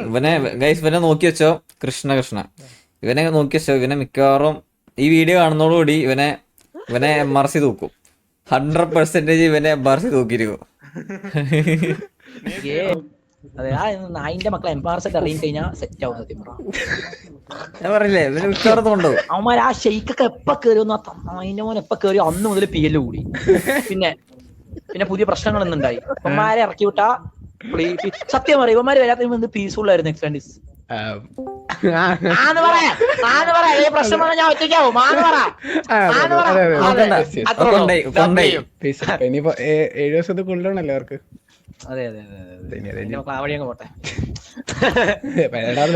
ഇവനെ ഗൈസ് ഇവനെ നോക്കി വെച്ചോ. കൃഷ്ണ ഇവനെ നോക്കി വെച്ചോ. ഇവനെ മിക്കവാറും ഈ വീഡിയോ കാണുന്നതോടുകൂടി ഇവനെ MRC തൂക്കും. 100% ഇവനെ MRC തൂക്കിയിരിക്കും. അതെ ആ നായിന്റെ മക്കളെ എംപാർസെറ്റ് അറിയും കഴിഞ്ഞാൽ സെറ്റ് ആവും സത്യം പറ. ഞാൻ പറഞ്ഞില്ലേ ഇവന് മിക്കവാറും കൊണ്ടുപോകും. അവന്മാർ ആ ഷെയ്ക്കൊക്കെ എപ്പ കയറിയൊന്നും അതിന്റെ മോൻ എപ്പ കയറിയോ അന്ന് മുതൽ PL കൂടി. പിന്നെ പുതിയ പ്രശ്നങ്ങളൊന്നും ഉണ്ടായി. ഇവന്മാരെ ഇറക്കി വിട്ടാ സത്യം പറയും ഇവന്മാര് വരാത്ത പീസ്ഫുൾ ആയിരുന്നു എക്സ്പാൻഡിസ്. പ്രശ്നം പറഞ്ഞാൽ ഞാൻ ഒറ്റയ്ക്കാവും. ഇനിയിപ്പോ 7 ദിവസത്തെ കൊണ്ടുപോകണല്ലോ അവർക്ക്. അതെ വഴിയങ്ങ് പോട്ടെ.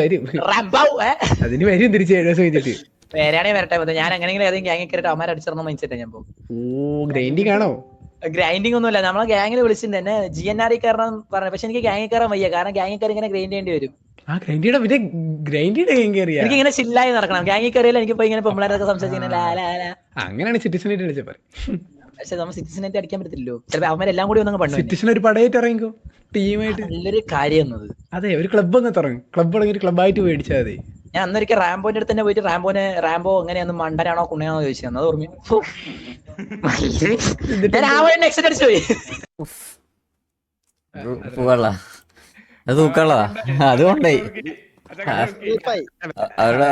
വരും അതിന് വരും തിരിച്ച് 7 ദിവസം കഴിഞ്ഞിട്ട് വരാണേ വരട്ടെ. ഞാൻ എങ്ങനെയെങ്കിലും ഏതെങ്കിലും ഗ്യാങ്ങിൽ കയറിയിട്ട് അവന്മാരെ അടിച്ചിടണം മൈൻഡ് ഞാൻ പോകും. ഗ്രൈൻഡിങ് ആണോ? ഗ്രൈൻഡിങ് ഒന്നുമില്ല. നമ്മളെ ഗ്യാങ്ങിൽ വിളിച്ചിട്ടുണ്ട് എന്നെ GNR കയറണം പറഞ്ഞു. പക്ഷെ എനിക്ക് ഗ്യാങ്ങിൽ കയറാൻ വയ്യ. കാരണം ഗ്യാങ്ങിൽ കയറി ഇങ്ങനെ ഗ്രൈൻഡ് ചെയ്യേണ്ടി വരും. എനിക്ക് ഇങ്ങനെ ചില്ലായി നടക്കണം. ഗ്യാങ്ങിൽ കയറിയാൽ എനിക്ക് ഇങ്ങനെ പെമ്പിളാരൊക്കെ സംസാരിച്ചിങ്ങനെ അങ്ങനെയാണ് സിറ്റിസനായിട്ട് വിളിച്ചത് പറയും. പക്ഷെ നമ്മൾ സിറ്റിസനായിട്ട് അടിക്കാൻ പറ്റത്തില്ലല്ലോ. ചിലപ്പോൾ അവന്മാരെല്ലാം കൂടി ഒന്നും പണ്ട് സിറ്റിസൺ ഒരു പടയായിട്ട് ഇറങ്ങിക്കോ ടീമായിട്ട്. നല്ലൊരു കാര്യം എന്നത്. അതെ ഒരു ക്ലബ് അങ്ങ് തുടങ്ങും. ക്ലബ് തുടങ്ങി ഒരു ക്ലബായിട്ട് മേടിച്ചാൽ മതി. ഞാൻ അന്നൊരിക്കൽ റാംബോന്റെ അടുത്ത് തന്നെ പോയിട്ട് റാംബോ എങ്ങനെയാന്ന് മണ്ടനാണോ കുണ്ണയാണോ ചോദിച്ചു. അത് ഓർമ്മ അടിച്ചു പോയി. അത് തൂക്കളാ അതുകൊണ്ടേ അവരുടെ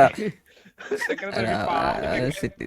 സിറ്റി